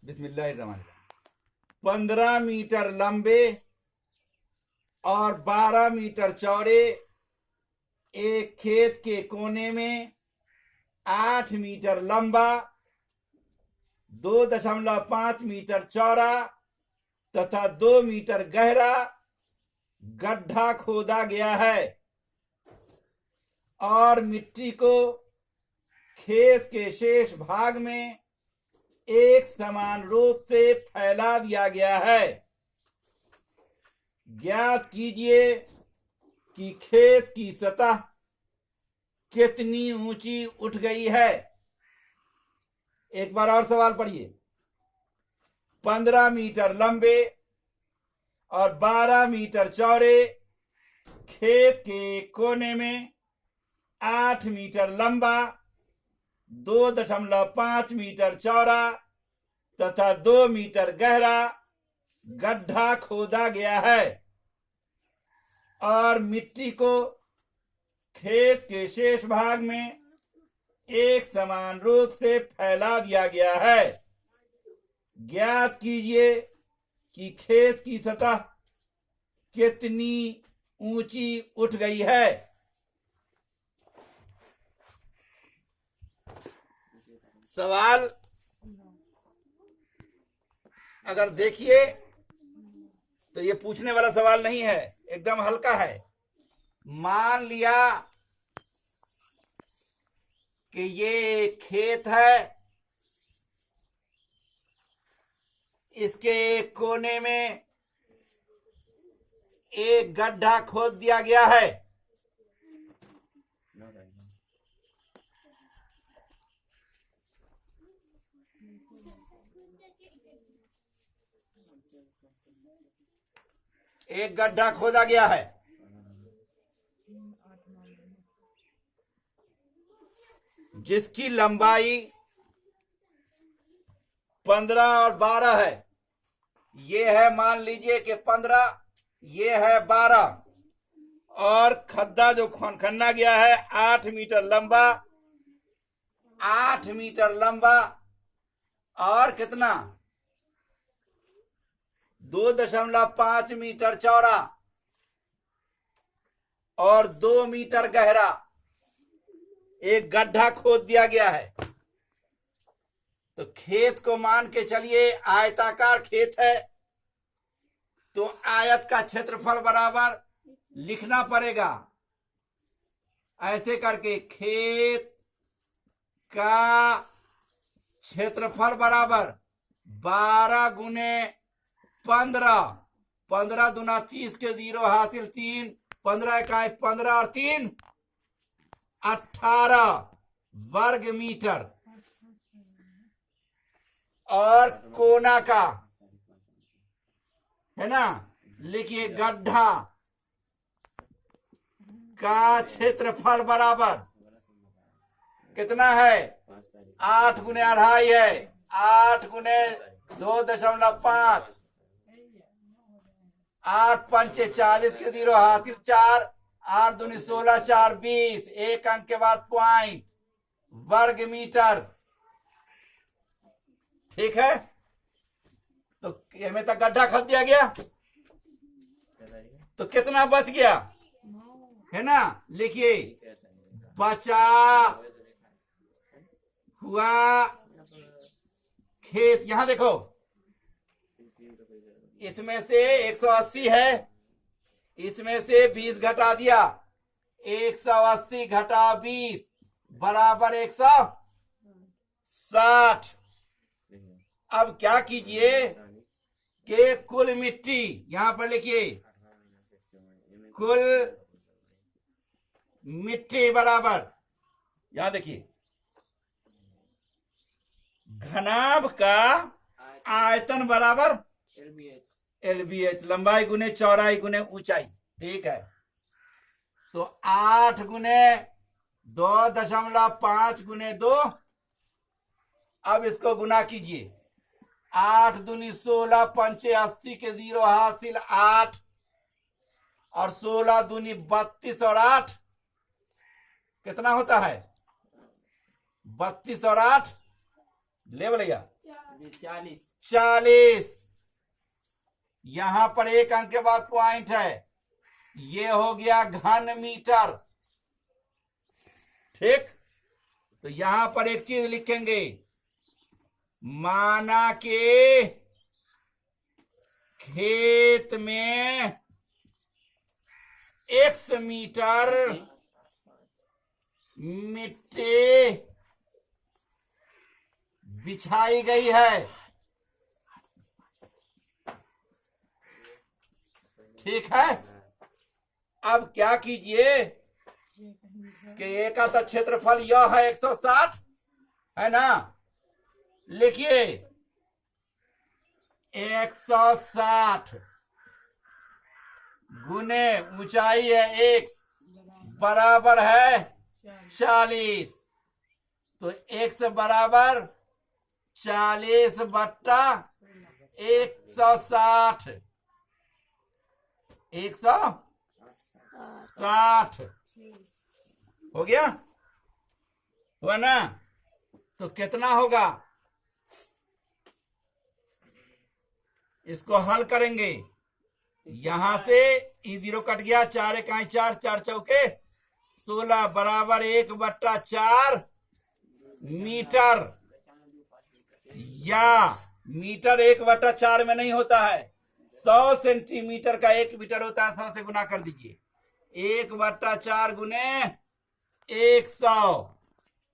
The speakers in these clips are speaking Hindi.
बिस्मिल्लाहिर्रहमानिर्रहीम। 15 मीटर लंबे और 12 मीटर चौड़े एक खेत के कोने में 8 मीटर लंबा 2.5 मीटर चौड़ा तथा 2 मीटर गहरा गड्ढा खोदा गया है और मिट्टी को खेत के शेष भाग में एक समान रूप से फैला दिया गया है। ज्ञात कीजिए कि खेत की सतह कितनी ऊंची उठ गई है। एक बार और सवाल पढ़िए। 15 मीटर लंबे और 12 मीटर चौड़े खेत के कोने में 8 मीटर लंबा 2.5 मीटर चौड़ा तथा 2 मीटर गहरा गड्ढा खोदा गया है और मिट्टी को खेत के शेष भाग में एक समान रूप से फैला दिया गया है। ज्ञात कीजिए कि खेत की सतह कितनी ऊंची उठ गई है। सवाल अगर देखिए तो ये पूछने वाला सवाल नहीं है, एकदम हल्का है। मान लिया कि ये खेत है, इसके कोने में एक गड्ढा खोद दिया गया है। एक गड्ढा खोदा गया है जिसकी लंबाई 15 और 12 है। ये है, मान लीजिए कि 15, ये है 12 और खड्डा जो खन्ना गया है 8 मीटर लंबा, 8 मीटर लंबा और कितना 2.5 मीटर चौड़ा और 2 मीटर गहरा एक गड्ढा खोद दिया गया है। तो खेत को मान के चलिए आयताकार खेत है, तो आयत का क्षेत्रफल बराबर लिखना पड़ेगा। ऐसे करके खेत का क्षेत्रफल बराबर 12 गुने 15, 15 दूना 30 के 0 हासिल 3, 15 इकाई 15 और 3 18 वर्ग मीटर और कोना का है ना। लिखिए गड्ढा का क्षेत्रफल बराबर कितना है 8 गुने 2.5 है, 8 गुने 2.5, 8 पंचे 40 के 0 हासिल 4, 8 दूनी 16, 4 20, एक अंक के बाद पॉइंट वर्ग मीटर। ठीक है, तो में तक गड्ढा खोद दिया गया तो कितना बच गया है ना। लिखिए बचा हुआ खेत, यहां देखो इसमें से 180 है, इसमें से 20 घटा दिया, 180 घटा 20 बराबर 160। अब क्या कीजिए कि कुल मिट्टी यहां पर लिखिए, कुल मिट्टी बराबर, यहां देखिए घनाभ का आयतन बराबर LBH, लंबाई गुने चौड़ाई गुने ऊंचाई। ठीक है, तो 8 गुने 2.5 गुने 2, अब इसको गुना कीजिए, 8 दूनी 16, पंचे 80 के 0 हासिल 8 और 16 दूनी 32 और 8 कितना होता है 32 और 8 ले बोलेगा 40। 40। यहां पर एक अंक के बाद पॉइंट है, ये हो गया घन मीटर। ठीक, तो यहां पर एक चीज लिखेंगे, माना के खेत में x मीटर मिट्टी बिछाई गई है। ठीक है, अब क्या कीजिए कि एक का तो क्षेत्रफल यह है 160 है ना, लिखिए 160 गुने ऊंचाई है x बराबर है 40। तो x बराबर 40 बट्टा 160, 160 हो गया, हुआ ना। तो कितना होगा, इसको हल करेंगे, यहां से ई 0 कट गया, 4 इकाई 4, 4 चौके 16 बराबर 1/4 मीटर, या मीटर 1/4 में नहीं होता है, 100 सेंटीमीटर का 1 मीटर होता है, 100 से गुना कर दीजिए, 1/4 गुने 100,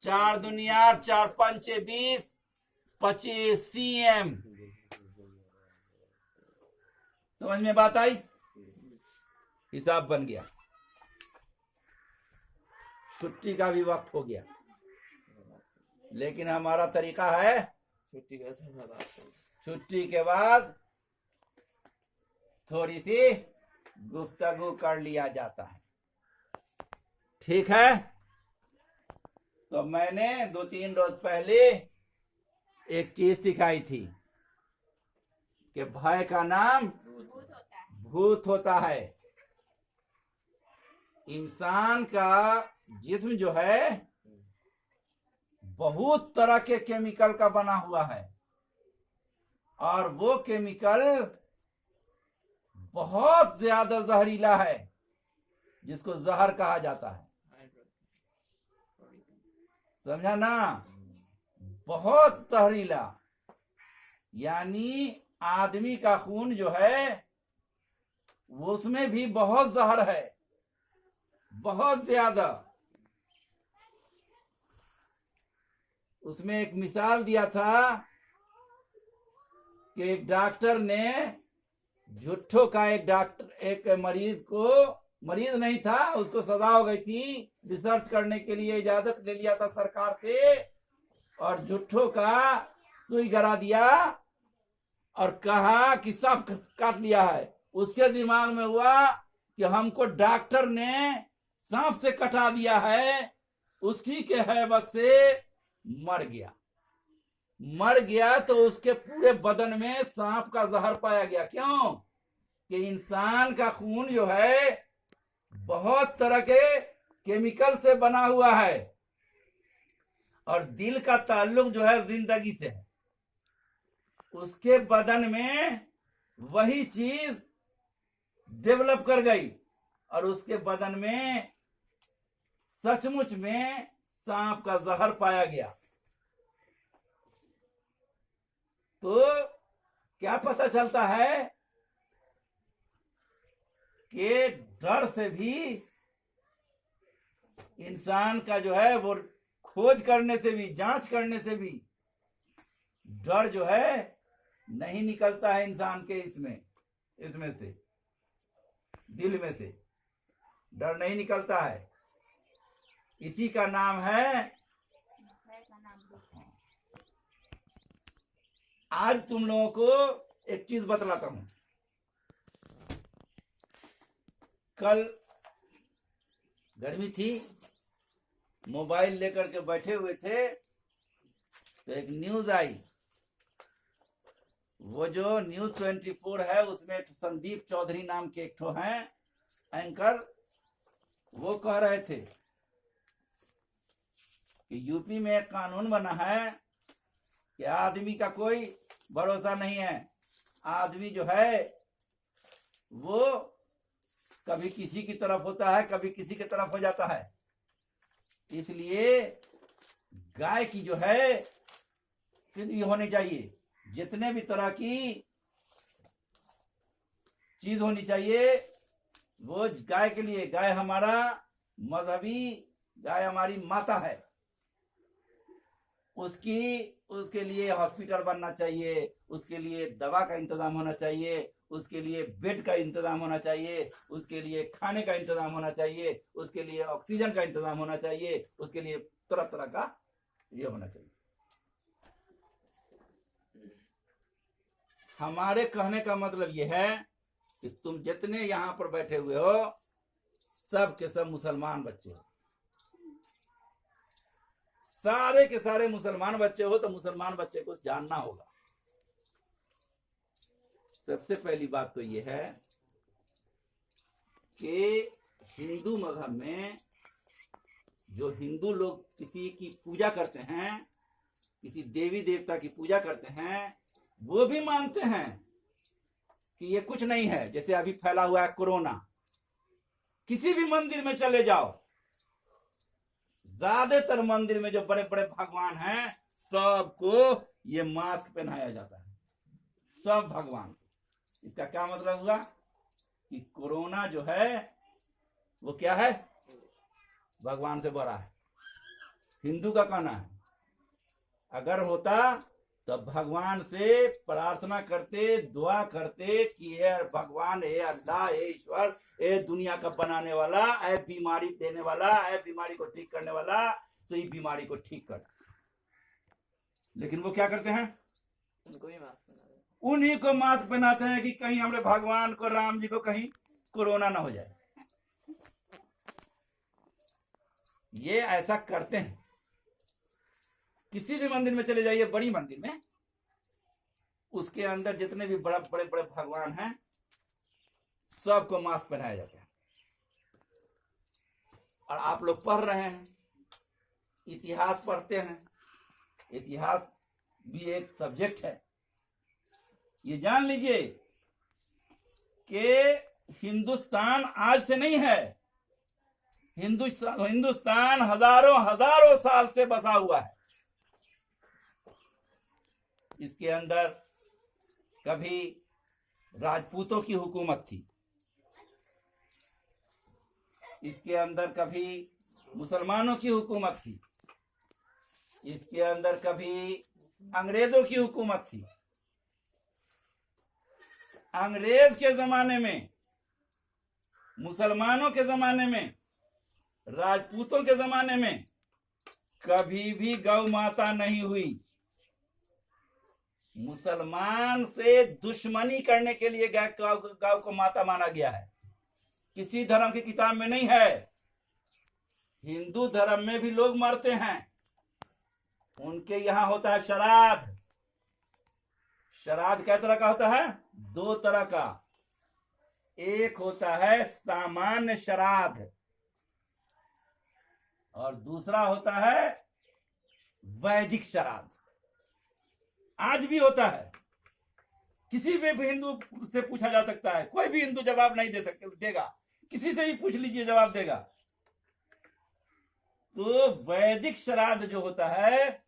4 दुनिया 4 पंचे 20, 25 cm। समझ में बात आई, हिसाब बन गया। छुट्टी का भी वक्त हो गया, लेकिन हमारा तरीका है छुट्टी के बाद थोड़ी सी गुफ्तगू कर लिया जाता है। ठीक है, तो मैंने 2-3 रोज पहले एक चीज सिखाई थी कि भय का नाम भूत होता है। इंसान का जिस्म जो है बहुत तरह के केमिकल का बना हुआ है, और वो केमिकल बहुत ज्यादा जहरीला है, जिसको जहर कहा जाता है। समझा ना, बहुत जहरीला, यानी आदमी का खून जो है उसमें भी बहुत जहर है, बहुत ज्यादा। उसमें एक मिसाल दिया था कि एक डॉक्टर ने झूठों का एक मरीज को, मरीज नहीं था, उसको सजा हो गई थी, रिसर्च करने के लिए इजाजत ले लिया था सरकार से, और झूठों का सुई गरा दिया और कहा कि सब काट लिया है। उसके दिमाग में हुआ कि हमको डॉक्टर ने सांप से कटा दिया है, उसी के हैबत से मर गया। मर गया तो उसके पूरे बदन में सांप का जहर पाया गया। क्यों? कि इंसान का खून जो है बहुत तरह के केमिकल से बना हुआ है, और दिल का ताल्लुक जो है जिंदगी से है। उसके बदन में वही चीज डेवलप कर गई, और उसके बदन में सचमुच में सांप का जहर पाया गया। तो क्या पता चलता है कि डर से भी इंसान का जो है वो खोज करने से भी, जांच करने से भी डर जो है नहीं निकलता है इंसान के इसमें से, दिल में से डर नहीं निकलता है। इसी का नाम है, आज तुम लोगों को एक चीज बतलाता हूं। कल गर्मी थी, मोबाइल लेकर के बैठे हुए थे, तो एक न्यूज आई। वो जो न्यूज 24 है, उसमें संदीप चौधरी नाम के एक ठो हैं एंकर, वो कह रहे थे कि यूपी में एक कानून बना है कि आदमी का कोई भरोसा नहीं है। आदमी जो है वो कभी किसी की तरफ होता है, कभी किसी की तरफ हो जाता है। इसलिए गाय की जो है ये होनी चाहिए, जितने भी तरह की चीज होनी चाहिए वो गाय के लिए। गाय हमारा मजहबी, गाय हमारी माता है। उसके लिए हॉस्पिटल बनना चाहिए, उसके लिए दवा का इंतजाम होना चाहिए, उसके लिए बेड का इंतजाम होना चाहिए, उसके लिए खाने का इंतजाम होना चाहिए, उसके लिए ऑक्सीजन का इंतजाम होना चाहिए, उसके लिए तरह तरह का ये होना चाहिए। हमारे कहने का मतलब ये है कि तुम जितने यहां पर बैठे हुए हो सब के सब मुसलमान बच्चे हो, सारे के सारे मुसलमान बच्चे हो, तो मुसलमान बच्चे को जानना होगा। सबसे पहली बात तो यह है कि हिंदू मजहब में जो हिंदू लोग किसी की पूजा करते हैं, किसी देवी देवता की पूजा करते हैं, वो भी मानते हैं कि ये कुछ नहीं है। जैसे अभी फैला हुआ है कोरोना, किसी भी मंदिर में चले जाओ, ज्यादातर मंदिर में जो बड़े बड़े भगवान हैं सबको ये मास्क पहनाया जाता है, सब भगवान। इसका क्या मतलब हुआ कि कोरोना जो है वो क्या है, भगवान से बड़ा है। हिंदू का कहना है अगर होता तो भगवान से प्रार्थना करते, दुआ करते कि हे भगवान, हे अल्लाह, हे ईश्वर, हे दुनिया का बनाने वाला, हे बीमारी देने वाला, हे बीमारी को ठीक करने वाला, तो ये बीमारी को ठीक कर। लेकिन वो क्या करते हैं, उन्हीं को मास्क पहनाते हैं कि कहीं हमारे भगवान को, राम जी को कहीं कोरोना ना हो जाए। ये ऐसा करते हैं। किसी भी मंदिर में चले जाइए, बड़ी मंदिर में, उसके अंदर जितने भी बड़े बड़े भगवान हैं सबको मास्क पहनाया जाता है। और आप लोग पढ़ रहे हैं, इतिहास पढ़ते हैं, इतिहास भी एक सब्जेक्ट है। ये जान लीजिए कि हिंदुस्तान आज से नहीं है, हिंदुस्तान हजारों हजारों साल से बसा हुआ है। इसके अंदर कभी राजपूतों की हुकूमत थी, इसके अंदर कभी मुसलमानों की हुकूमत थी, इसके अंदर कभी अंग्रेजों की हुकूमत थी। अंग्रेज के जमाने में, मुसलमानों के जमाने में, राजपूतों के जमाने में कभी भी गौ माता नहीं हुई। मुसलमान से दुश्मनी करने के लिए गौ को माता माना गया है। किसी धर्म की किताब में नहीं है। हिंदू धर्म में भी लोग मरते हैं, उनके यहां होता है श्राद्ध। श्राद्ध कै तरह का होता है, दो तरह का। एक होता है सामान्य श्राद्ध और दूसरा होता है वैदिक श्राद्ध। आज भी होता है, किसी भी हिंदू से पूछा जा सकता है, कोई भी हिंदू जवाब नहीं देगा, किसी से भी पूछ लीजिए जवाब देगा। तो वैदिक श्राद्ध जो होता है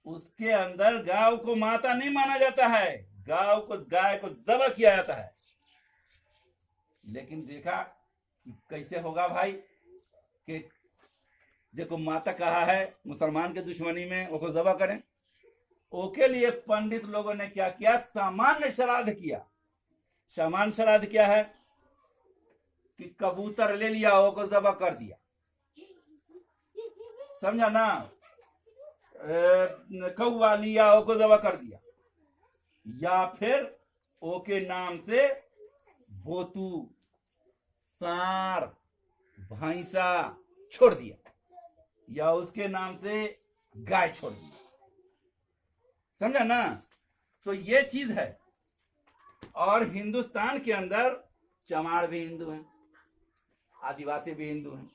उसके अंदर गाय को माता नहीं माना जाता है, गाय को ज़बह किया जाता है। लेकिन देखा कैसे होगा भाई कि देखो माता कहा है मुसलमान के दुश्मनी में वो ज़बह करें। ओके लिए पंडित लोगों ने क्या किया, सामान्य श्राद्ध किया। सामान्य श्राद्ध क्या है कि कबूतर ले लिया, वो ज़बह कर दिया, समझा ना, कौवा लिया, वो ज़बह कर दिया। या फिर ओके नाम से बोतू, सांड, भैंसा छोड़ दिया, या उसके नाम से गाय छोड़ दी, समझा ना। तो ये चीज है। और हिंदुस्तान के अंदर चमार भी हिंदू हैं, आदिवासी भी हिंदू हैं,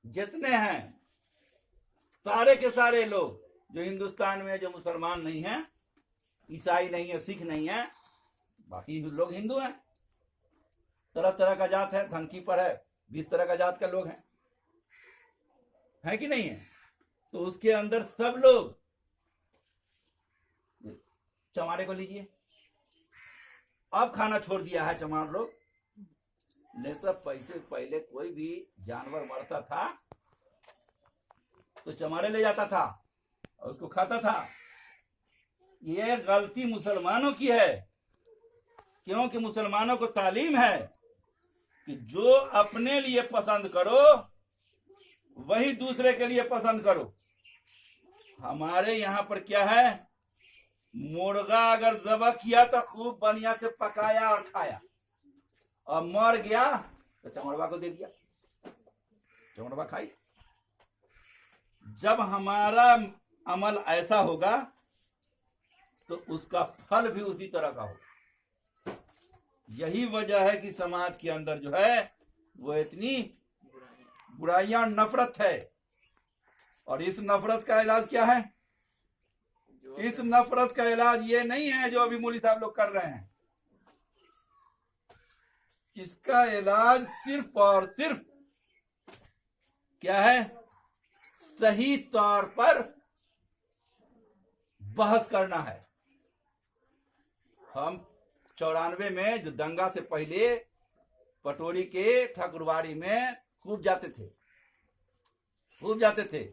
जितने हैं सारे के सारे लोग जो हिंदुस्तान में जो मुसलमान नहीं है, ईसाई नहीं है, सिख नहीं है, बाकी लोग हिंदू हैं। तरह तरह का जात है, धनकी पर है 20 तरह का जात का लोग हैं, है कि नहीं है? तो उसके अंदर सब लोग, चमारे को लीजिए, अब खाना छोड़ दिया है चमार लोग। नहीं तो पैसे पहले कोई भी जानवर मरता था तो चमारे ले जाता था और उसको खाता था। ये गलती मुसलमानों की है, क्योंकि मुसलमानों को तालीम है कि जो अपने लिए पसंद करो वही दूसरे के लिए पसंद करो। हमारे यहाँ पर क्या है, मुर्गा अगर ज़बह किया तो खूब बढ़िया से पकाया और खाया, और मर गया तो चमड़वा को दे दिया, चमड़वा खाई। जब हमारा अमल ऐसा होगा तो उसका फल भी उसी तरह का होगा। यही वजह है कि समाज के अंदर जो है वो इतनी बुराइयां, नफरत है। और इस नफरत का इलाज क्या है? इस नफरत का इलाज ये नहीं है जो अभी मौलवी साहब लोग कर रहे हैं। इसका इलाज सिर्फ और सिर्फ क्या है? सही तौर पर बहस करना है। हम 94 में जो दंगा से पहले पटोरी के ठाकुरबाड़ी में खूब जाते थे,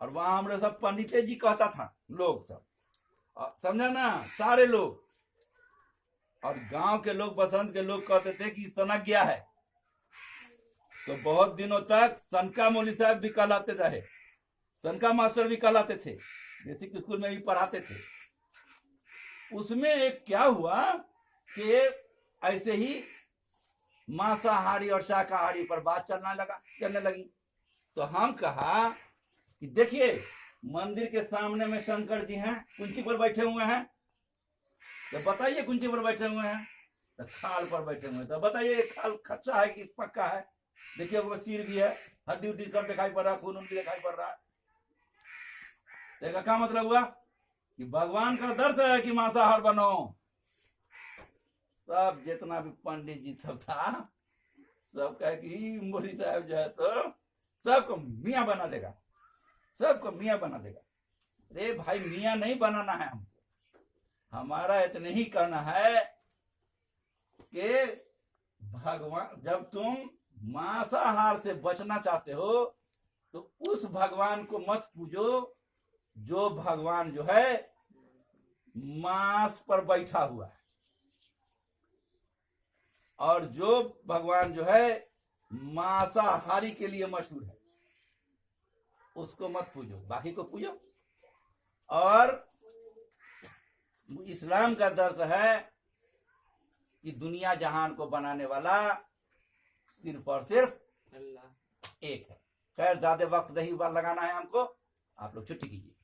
और वहां हमारे सब पंडिते जी कहता था लोग सब, समझा ना, सारे लोग। और गांव के लोग, बसंत के लोग कहते थे कि सनक गया है। तो बहुत दिनों तक सनका मौलवी साहब भी कहलाते रहे, सनका मास्टर भी कहलाते थे, बेसिक स्कूल में भी पढ़ाते थे। उसमें एक क्या हुआ कि ऐसे ही मांसाहारी और शाकाहारी पर बात चलने लगी। तो हम कहा कि देखिए, मंदिर के सामने में शंकर जी हैं, कुंची पर बैठे हुए हैं, तो बताइए कुंची पर बैठे हुए हैं, तो खाल पर बैठे हुए हैं, तो बताइए खाल कच्चा है कि पक्का है? देखिए वो सिर भी है, हड्डी उड्डी सब दिखाई पड़ रहा है, खून भी दिखाई पड़ रहा है। देखा क्या मतलब हुआ कि भगवान का दर्श है कि मांसाहार बनो। सब जितना भी पंडित जी सब था, सब कहे कि मौलवी साहब जो है सबको मियाँ बना देगा, सबको मियाँ बना देगा। अरे भाई, मियाँ नहीं बनाना है हम, हमारा इतने ही कहना है कि भगवान, जब तुम मांसाहार से बचना चाहते हो तो उस भगवान को मत पूजो जो भगवान जो है मांस पर बैठा हुआ है, और जो भगवान जो है मांसाहारी के लिए मशहूर है उसको मत पूजो, बाकी को पूजो। और इस्लाम का दर्श है कि दुनिया जहान को बनाने वाला सिर्फ और सिर्फ अल्लाह एक है। खैर, ज्यादा वक्त नहीं लगाना है हमको, आप लोग छुट्टी कीजिए।